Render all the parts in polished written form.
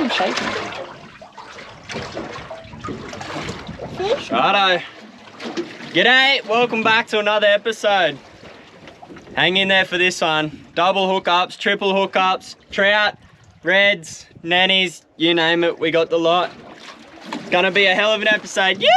I'm shaking. Righto. G'day, welcome back to another episode. Hang in there for this one. Double hookups, triple hookups, trout, reds, nannies, you name it, we got the lot. It's gonna be a hell of an episode. Yahoo!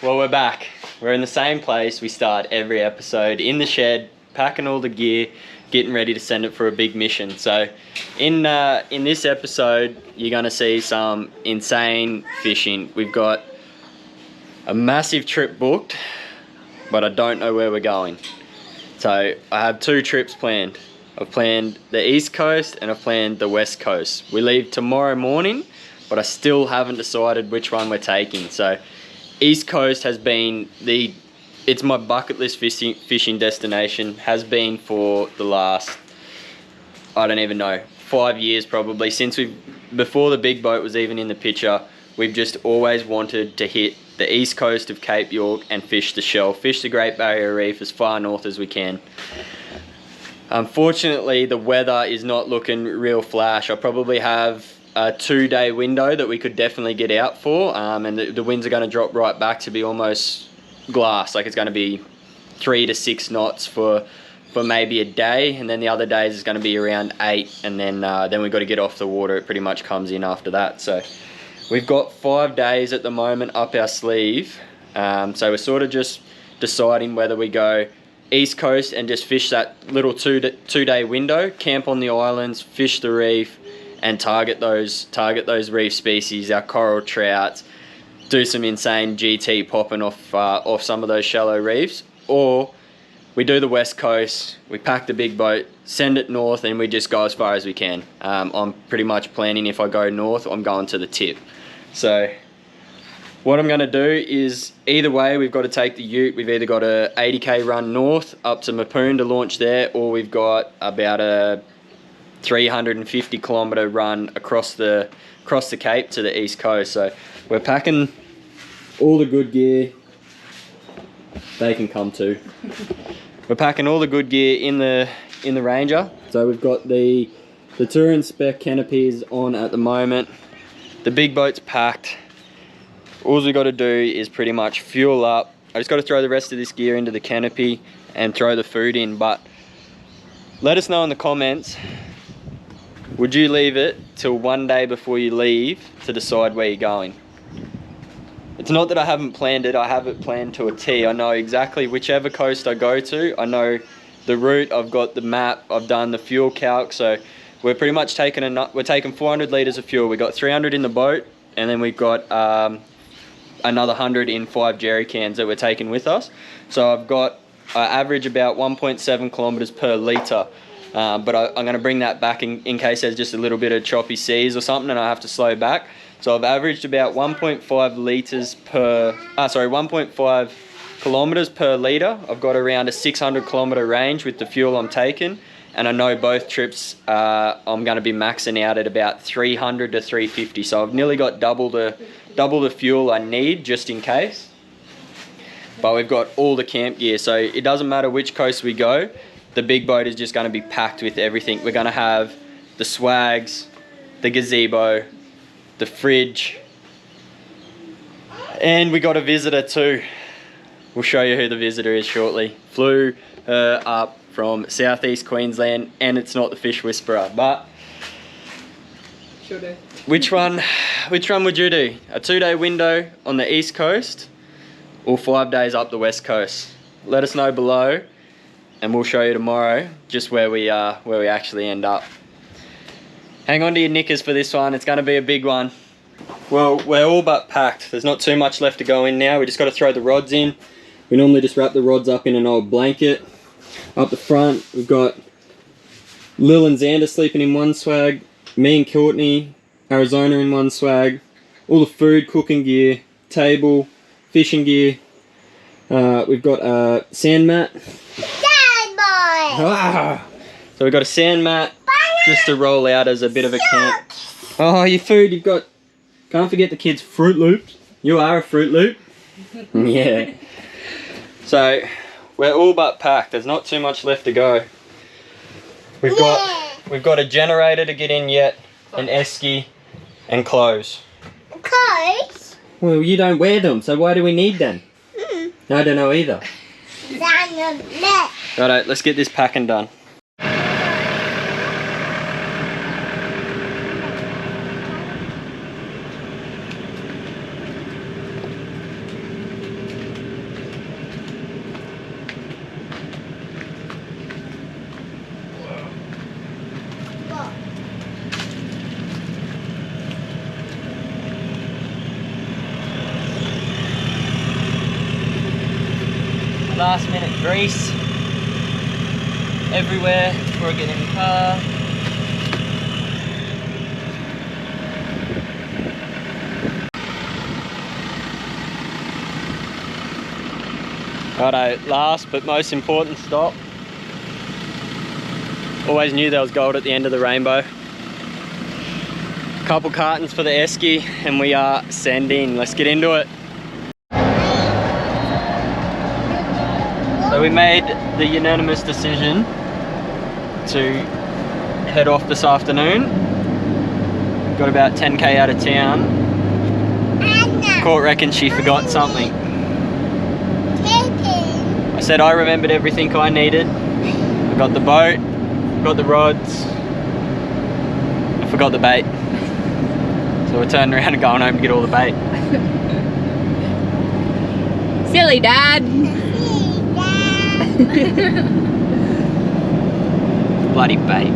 Well, we're back. We're in the same place we start every episode, in the shed, packing all the gear, getting ready to send it for a big mission. So in this episode, you're gonna see some insane fishing. We've got a massive trip booked, but I don't know where we're going. So I have two trips planned. I've planned the East Coast and I've planned the West Coast. We leave tomorrow morning, but I still haven't decided which one we're taking. So East Coast has been it's my bucket list fishing destination, has been for the last, I don't even know, 5 years probably, before the big boat was even in the picture. We've just always wanted to hit the East Coast of Cape York and fish the shelf, fish the Great Barrier Reef as far north as we can. Unfortunately, the weather is not looking real flash. I probably have a 2-day window that we could definitely get out for, and the winds are going to drop right back to be almost glass. Like, it's going to be 3 to 6 knots for maybe a day, and then the other days is going to be around 8, and then we've got to get off the water. It pretty much comes in after that. So we've got 5 days at the moment up our sleeve, so we're sort of just deciding whether we go East Coast and just fish that little two-day window, camp on the islands, fish the reef, and target those reef species, our coral trouts, do some insane GT popping off some of those shallow reefs, or we do the West Coast, we pack the big boat, send it north, and we just go as far as we can. I'm pretty much planning, if I go north, I'm going to the tip. So what I'm going to do is, either way, we've got to take the ute. We've either got a 80k run north up to Mapoon to launch there, or we've got about a 350 kilometre run across the Cape to the East Coast. So we're packing all the good gear. They can come too. We're packing all the good gear in the Ranger. So we've got the Touring Spec canopies on at the moment. The big boat's packed. All we got to do is pretty much fuel up. I just got to throw the rest of this gear into the canopy and throw the food in. But let us know in the comments, would you leave it till one day before you leave to decide where you're going? It's not that I haven't planned it, I have it planned to a T. I know exactly whichever coast I go to. I know the route, I've got the map, I've done the fuel calc. So we're pretty much taking 400 litres of fuel. We've got 300 in the boat, and then we've got another 100 in 5 jerry cans that we're taking with us. So I've got average about 1.7 kilometres per litre but I'm going to bring that back in case there's just a little bit of choppy seas or something and I have to slow back. So I've averaged about 1.5 litres per, 1.5 kilometres per litre. I've got around a 600 kilometre range with the fuel I'm taking, and I know both trips I'm going to be maxing out at about 300 to 350. So I've nearly got double the fuel I need just in case. But we've got all the camp gear, so it doesn't matter which coast we go. The big boat is just going to be packed with everything. We're going to have the swags, the gazebo, the fridge, and we got a visitor too. We'll show you who the visitor is shortly. Flew her up from southeast Queensland, and it's not the fish whisperer. But sure do. Which one would you do? A 2-day window on the east coast, or 5 days up the west coast? Let us know below, and we'll show you tomorrow just where we actually end up. Hang on to your knickers for this one. It's going to be a big one. Well, we're all but packed. There's not too much left to go in now. We just got to throw the rods in. We normally just wrap the rods up in an old blanket. Up the front, we've got Lil and Xander sleeping in one swag, me and Courtney, Arizona in one swag, all the food, cooking gear, table, fishing gear. We've got a sand mat. So we've got a sand mat just to roll out as a bit of a camp. Oh, your food, you've got, can't forget the kids' Fruit Loops. You are a Fruit Loop. Yeah. So we're all but packed. There's not too much left to go. We've got a generator to get in yet, an esky, and clothes. Clothes? Well, you don't wear them, so why do we need them? I don't know either. Righto, let's get this packing done. Last minute grease everywhere before I get in the car. Righto, last but most important stop. Always knew there was gold at the end of the rainbow. Couple cartons for the esky and we are sending. Let's get into it. So we made the unanimous decision to head off this afternoon. Got about 10k out of town. Court reckons she forgot something. I said I remembered everything I needed. I got the boat, got the rods, I forgot the bait. So we're turning around and going home to get all the bait. Silly Dad. Bloody bait.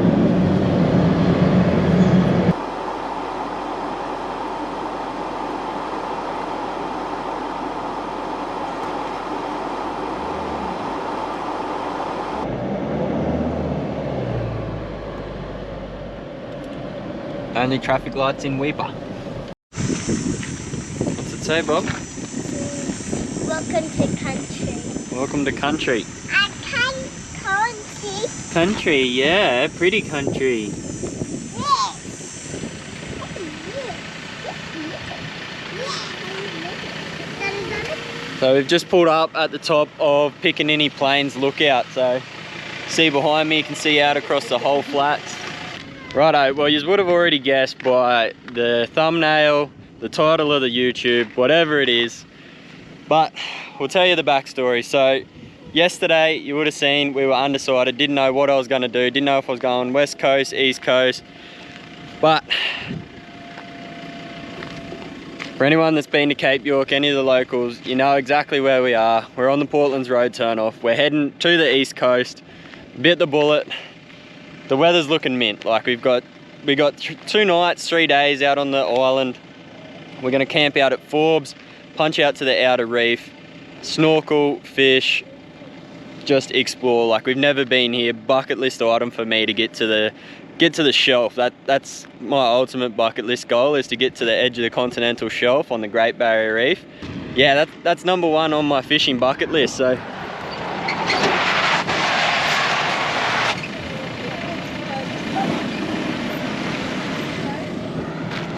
Only traffic lights in Weeper. What's it say, Bob? Welcome to country. Welcome to country. Country. Country, yeah, pretty country. So we've just pulled up at the top of Piccaninny Plains Lookout. So see behind me, you can see out across the whole flats. Righto, well you would have already guessed by the thumbnail, the title of the YouTube, whatever it is. But we'll tell you the backstory. So yesterday you would have seen we were undecided, didn't know what I was going to do, didn't know if I was going west coast, east coast. But for anyone that's been to Cape York, any of the locals, you know exactly where we are. We're on the Portlands Road turnoff. We're heading to the east coast, bit the bullet. The weather's looking mint. Like we got 2 nights, 3 days out on the island. We're going to camp out at Forbes, punch out to the outer reef, snorkel, fish, just explore. Like, we've never been here. Bucket list item for me to get to the shelf. That's my ultimate bucket list goal, is to get to the edge of the continental shelf on the Great Barrier Reef. Yeah, that's number one on my fishing bucket list. So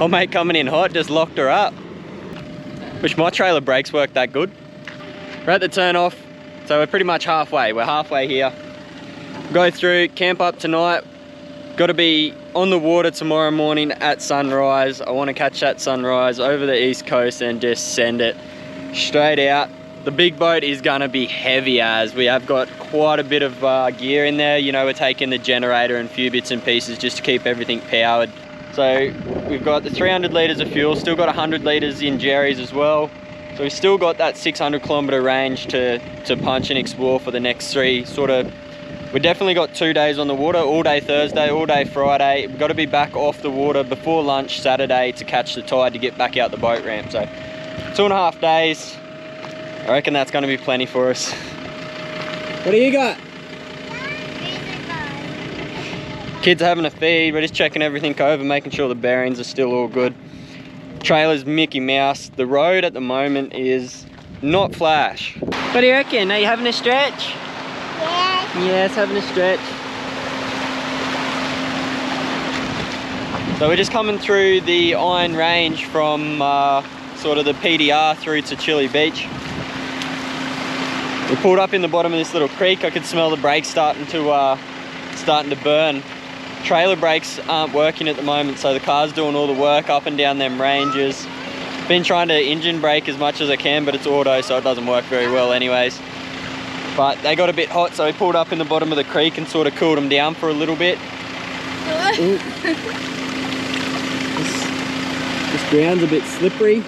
old mate coming in hot, just locked her up. Wish my trailer brakes worked that good. We're at the turn off, so we're pretty much halfway. We're halfway here. Go through, camp up tonight. Got to be on the water tomorrow morning at sunrise. I want to catch that sunrise over the east coast and just send it straight out. The big boat is going to be heavy, as we have got quite a bit of gear in there. You know, we're taking the generator and a few bits and pieces just to keep everything powered. So we've got the 300 litres of fuel, still got 100 litres in jerrys as well. So we've still got that 600 kilometre range to punch and explore for the next three. We've definitely got 2 days on the water, all day Thursday, all day Friday. We've got to be back off the water before lunch Saturday to catch the tide to get back out the boat ramp. So 2.5 days, I reckon that's going to be plenty for us. What do you got? Kids are having a feed. We're just checking everything over, making sure the bearings are still all good. Trailer's Mickey Mouse. The road at the moment is not flash. What do you reckon? Are you having a stretch? Yes. Yes, having a stretch. So we're just coming through the Iron Range from sort of the PDR through to Chile Beach. We pulled up in the bottom of this little creek. I could smell the brakes starting to burn. Trailer brakes aren't working at the moment, so the car's doing all the work up and down them ranges. Been trying to engine brake as much as I can, but it's auto, so it doesn't work very well anyways. But they got a bit hot, so we pulled up in the bottom of the creek and sort of cooled them down for a little bit. This ground's a bit slippery.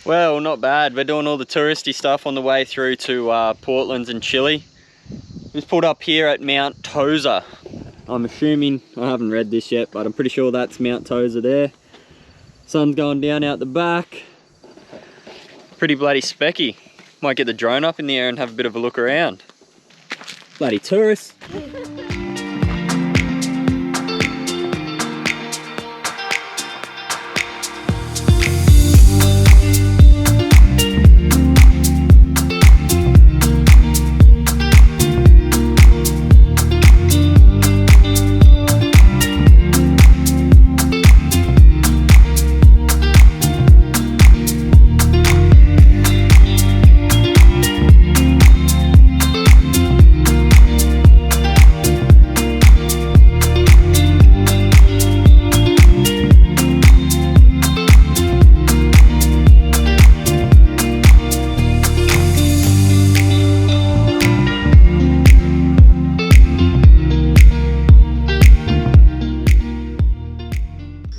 Well, not bad. We're doing all the touristy stuff on the way through to Portland and Chile. Just pulled up here at Mount Tosa. I'm assuming, I haven't read this yet, but I'm pretty sure that's Mount Tosa there. Sun's going down out the back. Pretty bloody specky. Might get the drone up in the air and have a bit of a look around. Bloody tourists.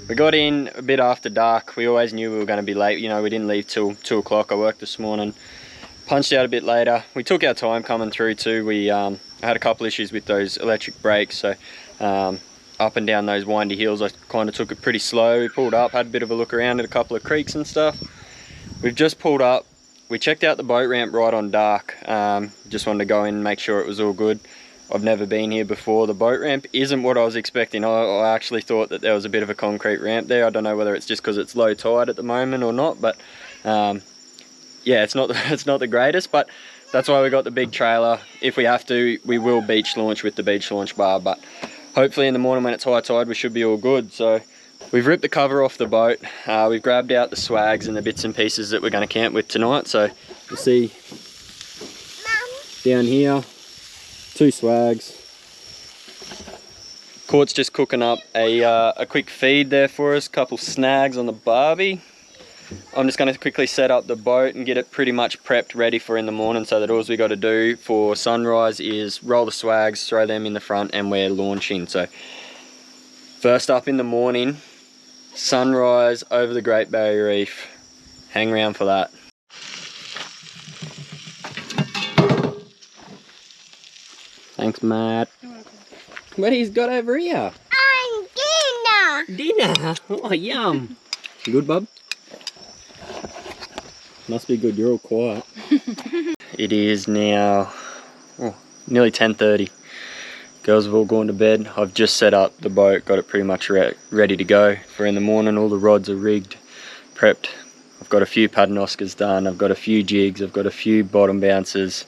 We got in a bit after dark. We always knew we were going to be late. You know, we didn't leave till 2 o'clock. I worked this morning. Punched out a bit later. We took our time coming through too. We had a couple issues with those electric brakes. So up and down those windy hills, I kind of took it pretty slow. We pulled up, had a bit of a look around at a couple of creeks and stuff. We've just pulled up. We checked out the boat ramp right on dark. Just wanted to go in and make sure it was all good. I've never been here before. The boat ramp isn't what I was expecting. I actually thought that there was a bit of a concrete ramp there. I don't know whether it's just because it's low tide at the moment or not, but yeah, it's not the greatest, but that's why we got the big trailer. If we have to, we will beach launch with the beach launch bar, but hopefully in the morning when it's high tide, we should be all good. So we've ripped the cover off the boat. We've grabbed out the swags and the bits and pieces that we're going to camp with tonight. So you'll see down here, 2 swags. Court's just cooking up a quick feed there for us, couple snags on the barbie. I'm just going to quickly set up the boat and get it pretty much prepped ready for in the morning, so that all we got to do for sunrise is roll the swags, throw them in the front, and we're launching. So first up in the morning, Sunrise over the Great Barrier Reef. Hang around for that. Thanks, Matt. What he's got over here? And dinner. Dinner. Oh, yum. Good, bub? Must be good. You're all quiet. It is now nearly 10:30. Girls have all gone to bed. I've just set up the boat, got it pretty much ready to go for in the morning. All the rods are rigged, prepped. I've got a few paternoskers done. I've got a few jigs. I've got a few bottom bouncers.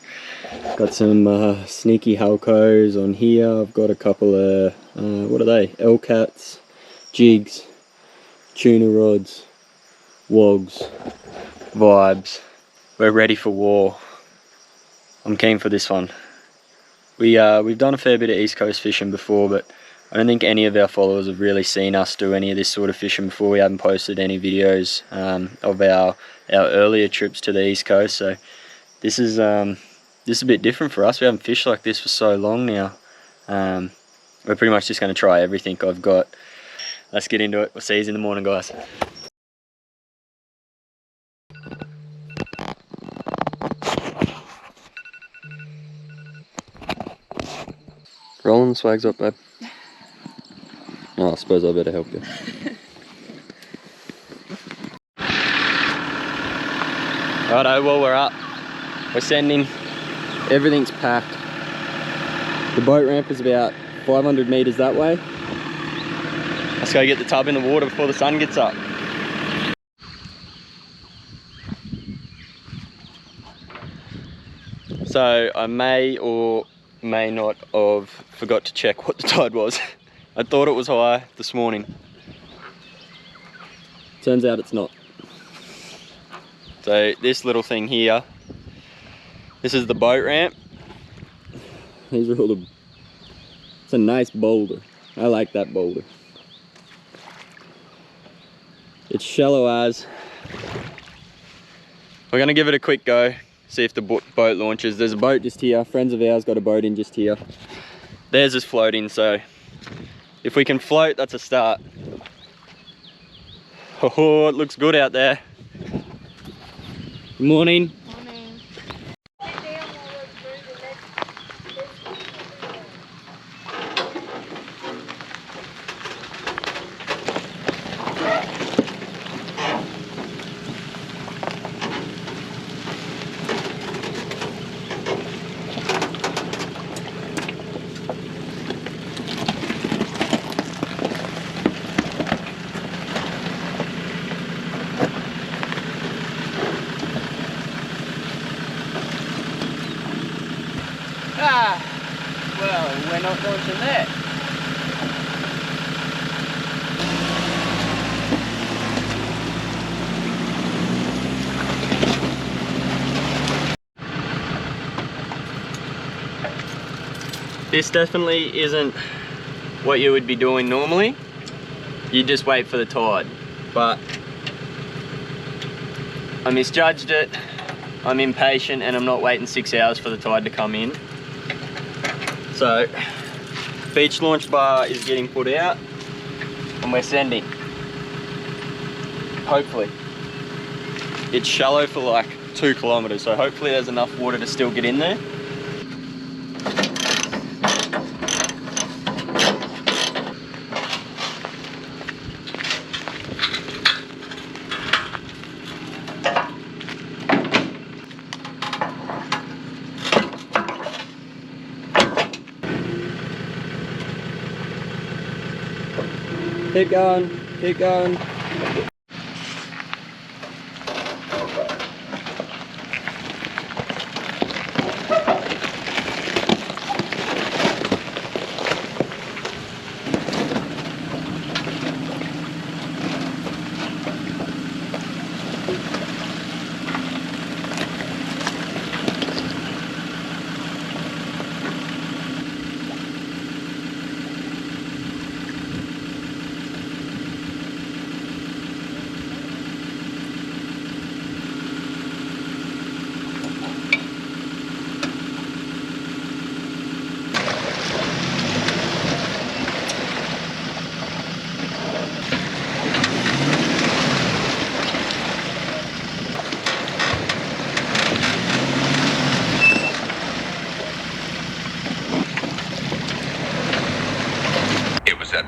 Got some sneaky halcos on here. I've got a couple of, what are they? L-cats, jigs, tuna rods, wogs, vibes. We're ready for war. I'm keen for this one. We've done a fair bit of East Coast fishing before, but I don't think any of our followers have really seen us do any of this sort of fishing before. We haven't posted any videos of our earlier trips to the East Coast, so this is a bit different for us. We haven't fished like this for so long now. We're pretty much just going to try everything I've got. Let's get into it. We'll see you in the morning, guys. Rolling the swags up, babe. Oh, I suppose I better help you. Righto, well, we're up. We're sending. Everything's packed. The boat ramp is about 500 meters that way. Let's go get the tub in the water before the sun gets up. So I may or may not have forgot to check what the tide was. I thought it was high this morning. Turns out it's not. So this little thing here, this is the boat ramp. These are all the, it's a nice boulder. I like that boulder. It's shallow as. We're gonna give it a quick go, see if the boat launches. There's a boat just here. Friends of ours got a boat in just here. Theirs is floating, so if we can float, that's a start. Oh, it looks good out there. Good morning. Morning. Well, we're not launching that. This definitely isn't what you would be doing normally. You just wait for the tide, but I misjudged it. I'm impatient and I'm not waiting 6 hours for the tide to come in. So, beach launch bar is getting put out and we're sending. Hopefully. It's shallow for like 2 kilometers, so hopefully there's enough water to still get in there. Keep going, keep going.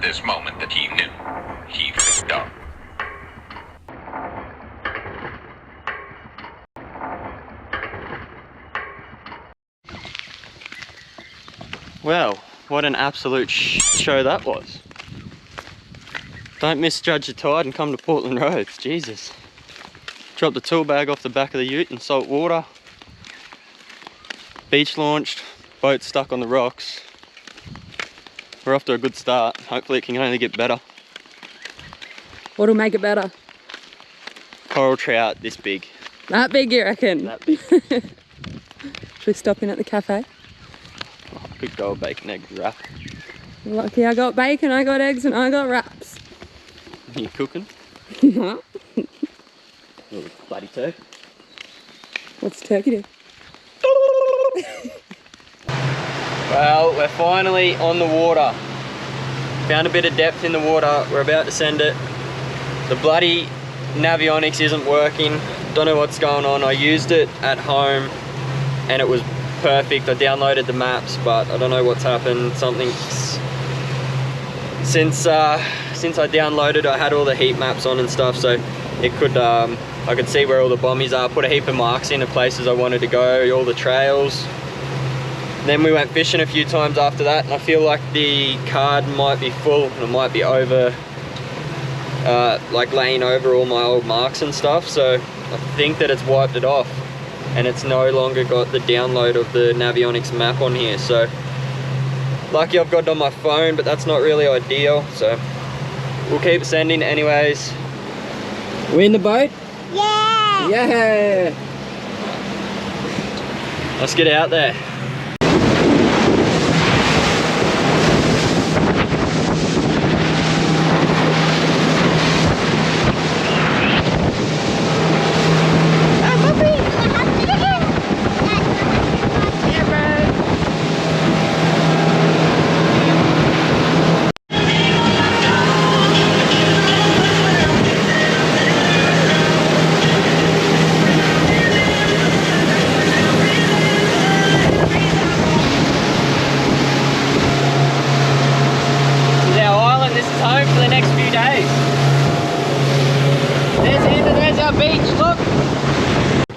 this moment that he knew he fucked up. Well, what an absolute show that was. Don't misjudge the tide and come to Portland Roads, Jesus. Dropped the tool bag off the back of the ute in salt water. Beach launched, boat stuck on the rocks. We're off to a good start. Hopefully it can only get better. What'll make it better? Coral trout this big. That big, you reckon? That big. Should we stop in at the cafe? Oh, I could go a bacon egg wrap. Lucky I got bacon, I got eggs, and I got wraps. You cooking? Yeah. Little bloody turkey. What's turkey do? Well, we're finally on the water. Found a bit of depth in the water. We're about to send it. The bloody Navionics isn't working. Don't know what's going on. I used it at home and it was perfect. I downloaded the maps, but I don't know what's happened. Something's... Since I downloaded, I had all the heat maps on and stuff, so it could I could see where all the bombies are. Put a heap of marks in the places I wanted to go, all the trails. Then we went fishing a few times after that, and I feel like the card might be full and it might be over, like laying over all my old marks and stuff. So I think that it's wiped it off and it's no longer got the download of the Navionics map on here. So lucky I've got it on my phone, but that's not really ideal. So we'll keep sending anyways. We in the boat? Yeah. Yeah! Let's get out there.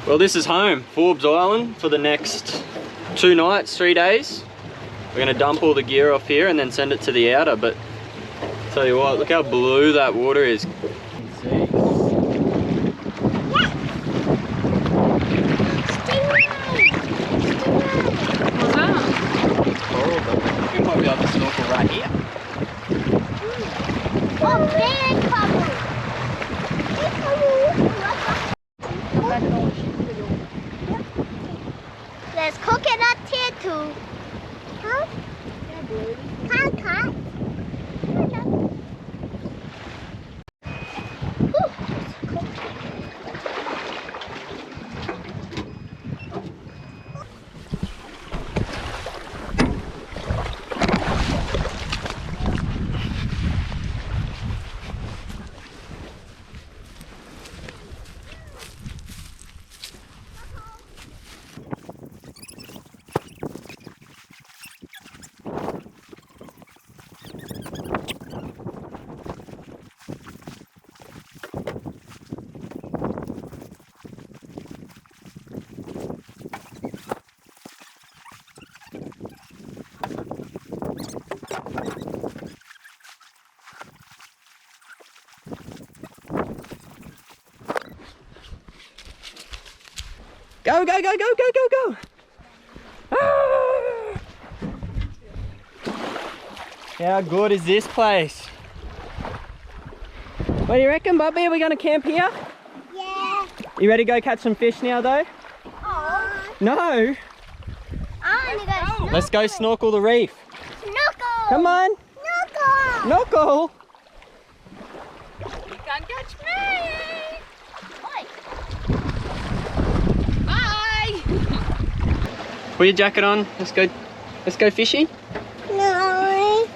Well, this is home, Forbes Island, for the next 2 nights, 3 days. We're going to dump all the gear off here and then send it to the outer, but tell you what, look how blue that water is. You can see. What's that? Coral, but we might be able to snorkel right here. Oh, big bubble. There's coconut here too. Huh? Cut, cut. Go, go, go, go, go, go, go! Ah! How good is this place? What do you reckon, Bobby? Are we going to camp here? Yeah. You ready to go catch some fish now, though? Oh. No! I want to go snorkel. Let's go snorkel the reef. Snorkel. Come on! Snorkel. Snorkel! You can't catch me! Oi. Bye! Put your jacket on. Let's go fishing. No.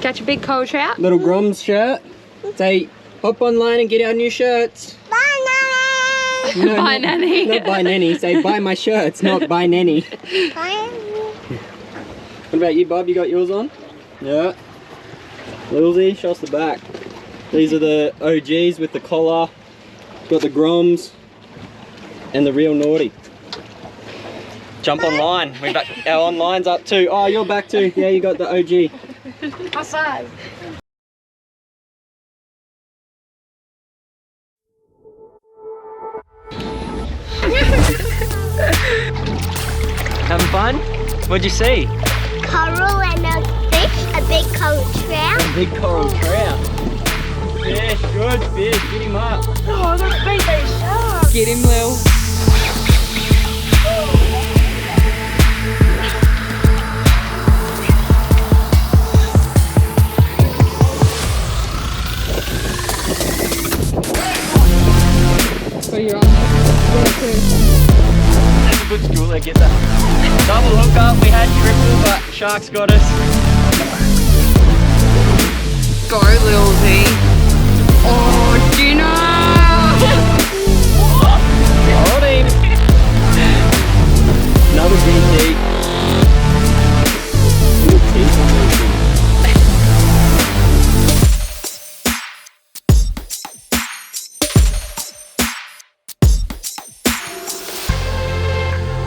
Catch a big cold trout. Little Grom's shirt. Say, hop online and get our new shirts. Bye, Nanny. No, Bye, Nanny. Not buy Nanny. Say, buy my shirts, not buy Nanny. Bye. What about you, Bob? You got yours on? Yeah. Lilsy, show us the back. These are the OGs with the collar. Got the Groms and the real naughty. Jump online. We're back. Our online's up too. Oh, you're back too. Yeah, you got the OG. Massage. Having fun? What'd you see? Coral and a fish, a big coral trout. A big coral trout. Fish, good fish. Get him up. Oh, that's big shark. Get him, Lil. So you're on. That's a good schooler. Get that. Double hook up. We had triple, but sharks got us. Go, Lil Z.